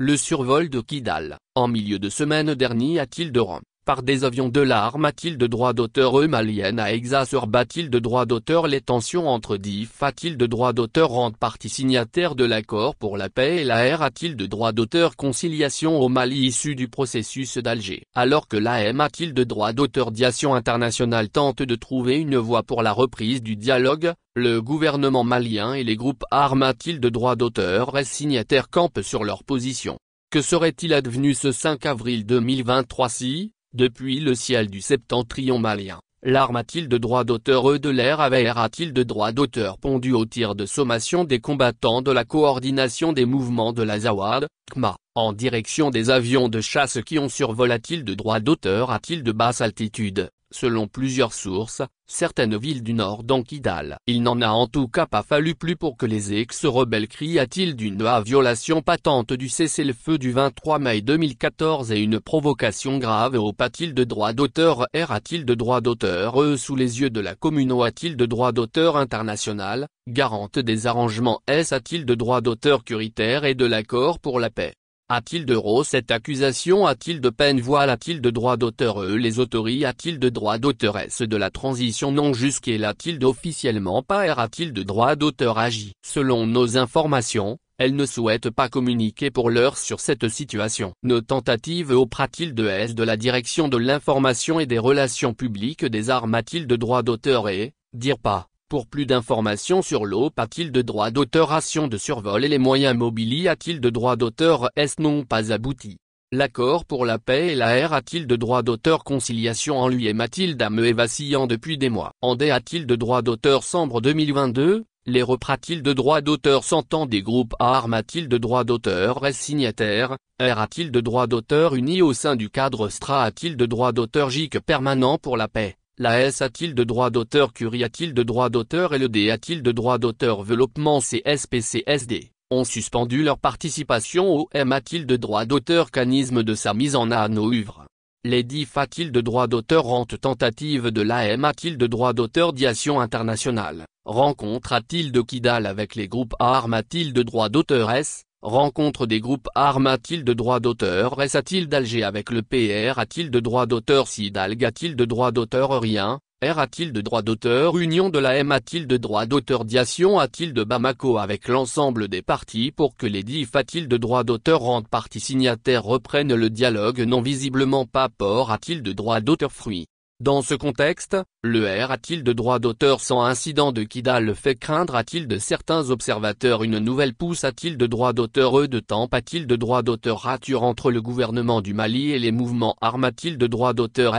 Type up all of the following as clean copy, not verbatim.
Le survol de Kidal, en milieu de semaine dernier à Tilderan, par des avions de l'arme a-t-il de droit d'auteur malienne a exacerbé-t-il de droit d'auteur les tensions entre DIF a-t-il de droit d'auteur rendent partie signataire de l'accord pour la paix et l'AR a-t-il de droit d'auteur conciliation au Mali issu du processus d'Alger. Alors que l'AM a-t-il de droit d'auteur Diation internationale tente de trouver une voie pour la reprise du dialogue, le gouvernement malien et les groupes armés a-t-il de droit d'auteur signataires campent sur leur position. Que serait-il advenu ce 5 avril 2023 si, depuis le ciel du septentrion malien, l'arme a-t-il de droit d'auteur de l'air a-t-il de droit d'auteur pondu au tir de sommation des combattants de la coordination des mouvements de l'Azawad, CMA, en direction des avions de chasse qui ont survolé a-t-il de droit d'auteur a-t-il de basse altitude, selon plusieurs sources, certaines villes du nord dont Kidal. Il n'en a en tout cas pas fallu plus pour que les ex-rebelles crient a-t-il d'une violation patente du cessez-le-feu du 23 mai 2014 et une provocation grave au a-t-il de droit d'auteur a-t-il de droit d'auteur sous les yeux de la communauté a-t-il de droit d'auteur international, garante des arrangements a-t-il de droit d'auteur curitaire et de l'accord pour la paix. A-t-il de cette accusation a-t-il de peine voile a-t-il de droit d'auteur les autorités a-t-il de droit d'auteur de la transition non jusqu'à a-t-il d'officiellement pas a-t-il de droit d'auteur agi. Selon nos informations, elle ne souhaite pas communiquer pour l'heure sur cette situation. Nos tentatives auprès-t-il de la direction de l'information et des relations publiques des armes a-t-il de droit d'auteur dire pas. Pour plus d'informations sur l'OP a-t-il de droit d'auteur ration de survol et les moyens mobiliers a-t-il de droit d'auteur non pas abouti. L'accord pour la paix et l'AR a-t-il de droit d'auteur conciliation en lui et Mathilde Ameux vacillant depuis des mois. Andé a-t-il de droit d'auteur sombre 2022, les reprat-il de droit d'auteur s'entend des groupes armes a-t-il de droit d'auteur signataire, a-t-il de droit d'auteur unis au sein du cadre STRA a-t-il de droit d'auteur GIC permanent pour la paix. La S a-t-il de droit d'auteur Curie a-t-il de droit d'auteur et le D a-t-il de droit d'auteur Développement CSPCSD, ont suspendu leur participation au M a-t-il de droit d'auteur canisme de sa mise en œuvre. Les DIF a-t-il de droit d'auteur rente tentative de l'AM a-t-il de droit d'auteur Diation internationale, rencontre a-t-il de Kidal avec les groupes armes a-t-il de droit d'auteur rencontre des groupes armes a-t-il de droit d'auteur a-t-il d'Alger avec le PR a-t-il de droit d'auteur Sidalg a-t-il de droit d'auteur rien, a-t-il de droit d'auteur Union de la M a-t-il de droit d'auteur Diation a-t-il de Bamako avec l'ensemble des parties pour que les DIF a-t-il de droit d'auteur rendent parties signataires reprennent le dialogue non visiblement pas port a-t-il de droit d'auteur fruit. Dans ce contexte, le R a-t-il de droit d'auteur sans incident de Kidal fait craindre a-t-il de certains observateurs une nouvelle pousse a-t-il de droit d'auteur de temps a-t-il de droit d'auteur rature entre le gouvernement du Mali et les mouvements armes a-t-il de droit d'auteur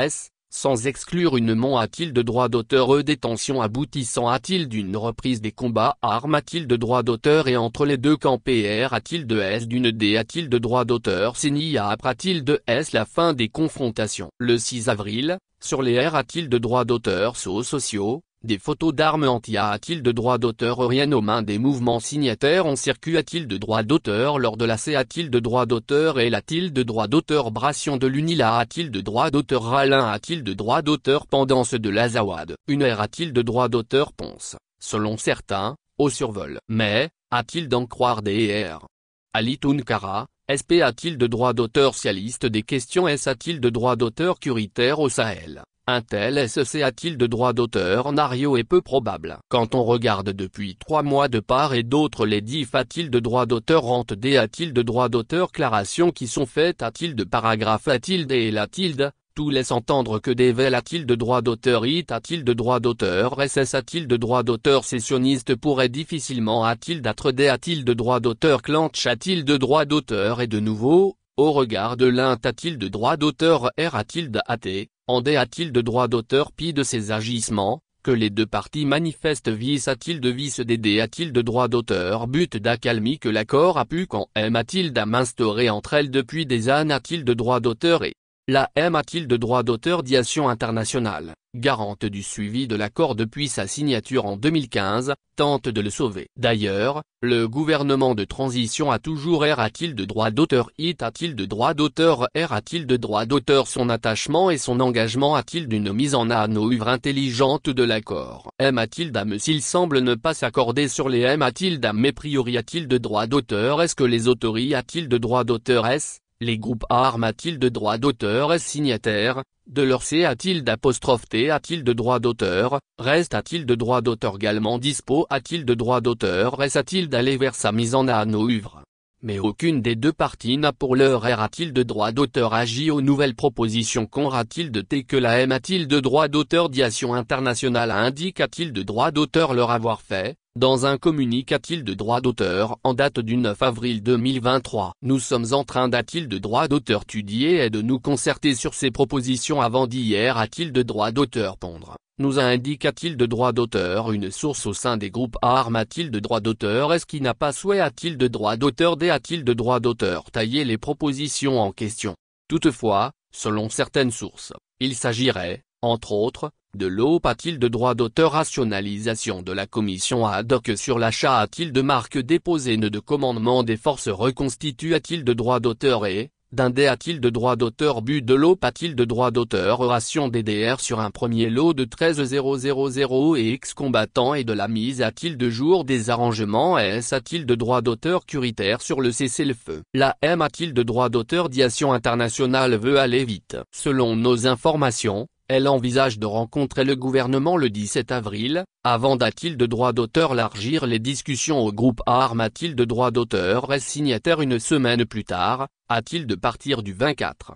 sans exclure une mon a-t-il de droit d'auteur détention aboutissant a-t-il d'une reprise des combats armes a-t-il de droit d'auteur et entre les deux camps PR a-t-il de d'une D a-t-il de droit d'auteur signia a-t-il de la fin des confrontations. Le 6 avril, sur les R a-t-il de droit d'auteur sociaux, des photos d'armes anti a-t-il de droit d'auteur rien aux mains des mouvements signataires en circuit a-t-il de droit d'auteur lors de la C a-t-il de droit d'auteur et a-t-il de droit d'auteur Bration de l'UNILA a-t-il de droit d'auteur Ralin a-t-il de droit d'auteur Pendance de l'Azawad, une R a-t-il de droit d'auteur Ponce, selon certains, au survol. Mais, a-t-il d'en croire des R Ali Tounkara, SP a-t-il de droit d'auteur Cialiste des questions a-t-il de droit d'auteur curitaire au Sahel, un tel SEC a-t-il de droit d'auteur Nario est peu probable. Quand on regarde depuis 3 mois de part et d'autre les DIF a-t-il de droit d'auteur rente D a-t-il de droit d'auteur clarations qui sont faites a-t-il de paragraphe a-t-il et la tilde, tout laisse entendre que Devel a-t-il de droit d'auteur IT a-t-il de droit d'auteur SS a-t-il de droit d'auteur sessionniste pourrait difficilement a-t-il d'être D a-t-il de droit d'auteur Clanch a-t-il de droit d'auteur et de nouveau, au regard de l'int a-t-il de droit d'auteur R a-t-il d'AT, en D a-t-il de droit d'auteur Pi de ses agissements, que les deux parties manifestent vice a-t-il de vice DD a-t-il de droit d'auteur but d'accalmie que l'accord a pu quand M a-t-il d'instaurer entre elles depuis des années a-t-il de droit d'auteur et La M a-t-il de droit d'auteur d'Action internationale, garante du suivi de l'accord depuis sa signature en 2015, tente de le sauver. D'ailleurs, le gouvernement de transition a toujours R a-t-il de droit d'auteur IT a-t-il de droit d'auteur R a-t-il de droit d'auteur son attachement et son engagement a-t-il d'une mise en œuvre intelligente de l'accord. M a-t-il d'âme s'il semble ne pas s'accorder sur les M a-t-il d'âme mais priori a-t-il de droit d'auteur est-ce que les autories a-t-il de droit d'auteur S les groupes armes a-t-il de droit d'auteur S signataires, de leur C a-t-il d'apostrophe T a-t-il de droit d'auteur, reste a-t-il de droit d'auteur également dispo a-t-il de droit d'auteur S a-t-il d'aller vers sa mise en œuvre. Mais aucune des deux parties n'a pour l'heure R a-t-il de droit d'auteur agi aux nouvelles propositions a-t-il de T que la M a-t-il de droit d'auteur d'Action internationale indique a-t-il de droit d'auteur leur avoir fait. Dans un communiqué a-t-il de droit d'auteur en date du 9 avril 2023. Nous sommes en train d'a-t-il de droit d'auteur étudier et de nous concerter sur ces propositions avant d'hier a-t-il de droit d'auteur pondre. Nous indique a-t-il de droit d'auteur une source au sein des groupes armes a-t-il de droit d'auteur est-ce qui n'a pas souhait a-t-il de droit d'auteur D a-t-il de droit d'auteur tailler les propositions en question. Toutefois, selon certaines sources, il s'agirait, entre autres, de l'OP a-t-il de droit d'auteur rationalisation de la commission ad hoc sur l'achat a-t-il de marque déposée de commandement des forces reconstitue a-t-il de droit d'auteur et, d'un D a-t-il de droit d'auteur but de l'OP a-t-il de droit d'auteur ration DDR sur un premier lot de 13000 et ex-combattants et de la mise a-t-il de jour des arrangements S a-t-il de droit d'auteur curitaire sur le cessez-le-feu. La M a-t-il de droit d'auteur d'Action internationale veut aller vite. Selon nos informations, elle envisage de rencontrer le gouvernement le 17 avril, avant d'a-t-il de droit d'auteur élargir les discussions au groupe armes a-t-il de droit d'auteur est signataire une semaine plus tard, a-t-il de partir du 24.